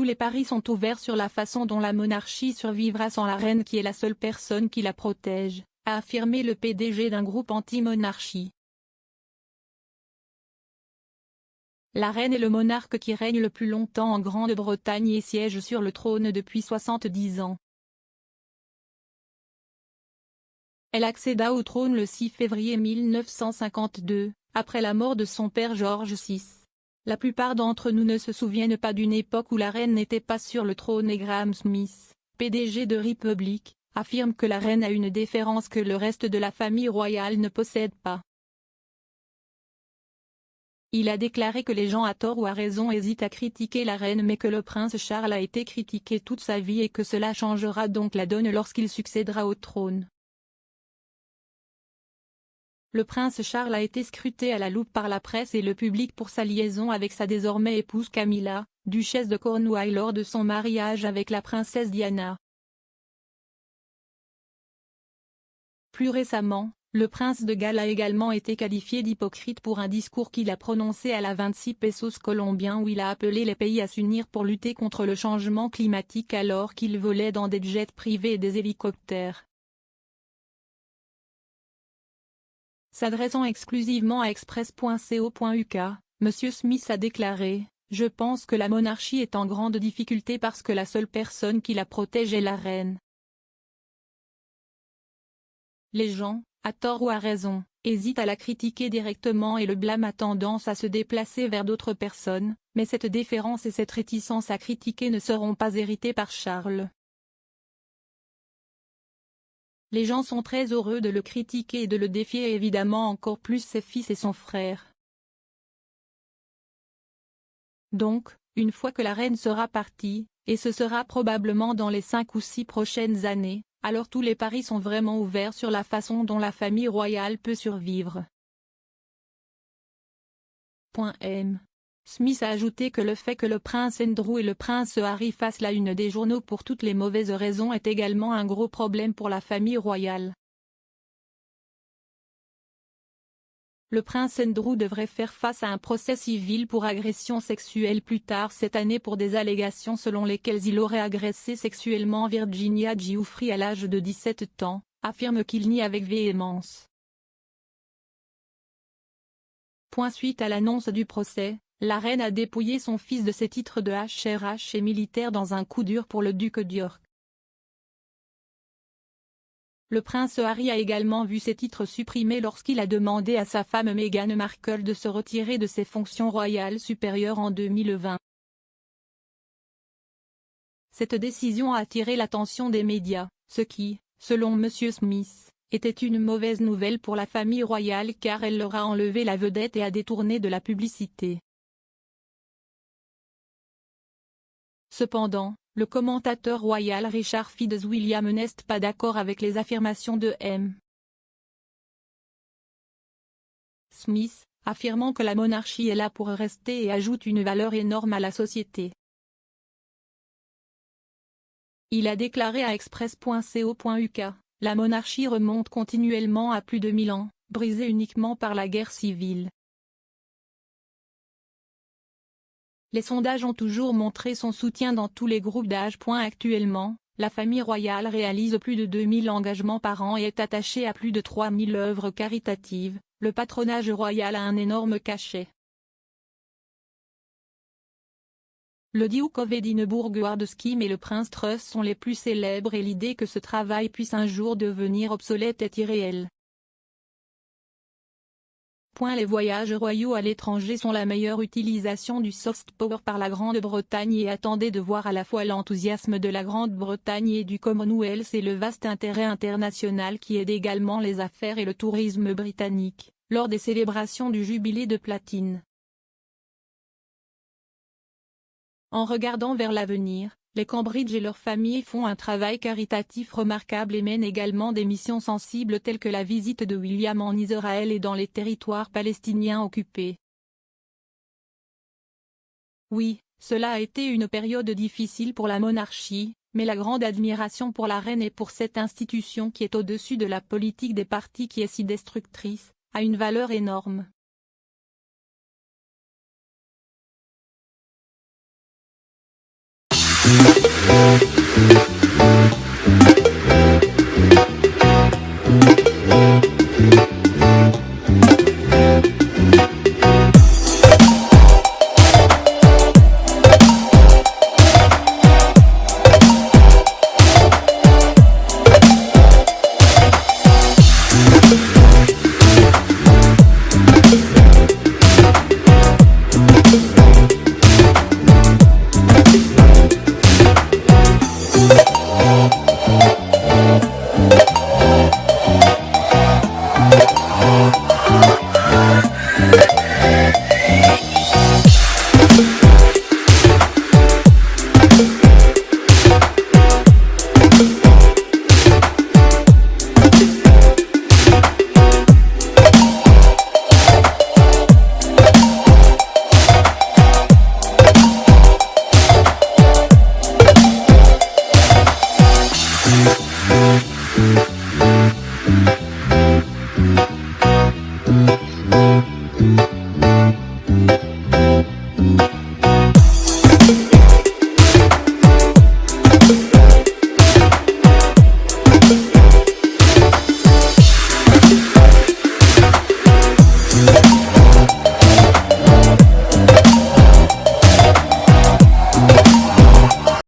Tous les paris sont ouverts sur la façon dont la monarchie survivra sans la reine qui est la seule personne qui la protège, a affirmé le PDG d'un groupe anti-monarchie. La reine est le monarque qui règne le plus longtemps en Grande-Bretagne et siège sur le trône depuis 70 ans. Elle accéda au trône le 6 février 1952, après la mort de son père George VI. La plupart d'entre nous ne se souviennent pas d'une époque où la reine n'était pas sur le trône et Graham Smith, PDG de Republic, affirme que la reine a une déférence que le reste de la famille royale ne possède pas. Il a déclaré que les gens à tort ou à raison hésitent à critiquer la reine mais que le prince Charles a été critiqué toute sa vie et que cela changera donc la donne lorsqu'il succédera au trône. Le prince Charles a été scruté à la loupe par la presse et le public pour sa liaison avec sa désormais épouse Camilla, duchesse de Cornouailles lors de son mariage avec la princesse Diana. Plus récemment, le prince de Galles a également été qualifié d'hypocrite pour un discours qu'il a prononcé à la 26 pesos colombiens où il a appelé les pays à s'unir pour lutter contre le changement climatique alors qu'il volait dans des jets privés et des hélicoptères. S'adressant exclusivement à Express.co.uk, M. Smith a déclaré « Je pense que la monarchie est en grande difficulté parce que la seule personne qui la protège est la reine. Les gens, à tort ou à raison, hésitent à la critiquer directement et le blâme a tendance à se déplacer vers d'autres personnes, mais cette déférence et cette réticence à critiquer ne seront pas héritées par Charles. Les gens sont très heureux de le critiquer et de le défier et évidemment encore plus ses fils et son frère. Donc, une fois que la reine sera partie, et ce sera probablement dans les 5 ou 6 prochaines années, alors tous les paris sont vraiment ouverts sur la façon dont la famille royale peut survivre. M. Smith a ajouté que le fait que le prince Andrew et le prince Harry fassent la une des journaux pour toutes les mauvaises raisons est également un gros problème pour la famille royale. Le prince Andrew devrait faire face à un procès civil pour agression sexuelle plus tard cette année pour des allégations selon lesquelles il aurait agressé sexuellement Virginia Giuffre à l'âge de 17 ans, affirme qu'il nie avec véhémence. Suite à l'annonce du procès, la reine a dépouillé son fils de ses titres de HRH et militaire dans un coup dur pour le duc d'York. Le prince Harry a également vu ses titres supprimés lorsqu'il a demandé à sa femme Meghan Markle de se retirer de ses fonctions royales supérieures en 2020. Cette décision a attiré l'attention des médias, ce qui, selon M. Smith, était une mauvaise nouvelle pour la famille royale car elle leur a enlevé la vedette et a détourné de la publicité. Cependant, le commentateur royal Richard Fitzwilliam n'est pas d'accord avec les affirmations de M. Smith, affirmant que la monarchie est là pour rester et ajoute une valeur énorme à la société. Il a déclaré à Express.co.uk, « La monarchie remonte continuellement à plus de 1000 ans, brisée uniquement par la guerre civile. Les sondages ont toujours montré son soutien dans tous les groupes d'âge. Actuellement, la famille royale réalise plus de 2000 engagements par an et est attachée à plus de 3000 œuvres caritatives. Le patronage royal a un énorme cachet. Le Duke of Edinburgh Howard Skim et le prince Truss sont les plus célèbres et l'idée que ce travail puisse un jour devenir obsolète est irréelle. Les voyages royaux à l'étranger sont la meilleure utilisation du soft power par la Grande-Bretagne et attendez de voir à la fois l'enthousiasme de la Grande-Bretagne et du Commonwealth et le vaste intérêt international qui aide également les affaires et le tourisme britannique, lors des célébrations du jubilé de platine. En regardant vers l'avenir, les Cambridge et leurs familles font un travail caritatif remarquable et mènent également des missions sensibles telles que la visite de William en Israël et dans les territoires palestiniens occupés. Oui, cela a été une période difficile pour la monarchie, mais la grande admiration pour la reine et pour cette institution qui est au-dessus de la politique des partis qui est si destructrice, a une valeur énorme. Thank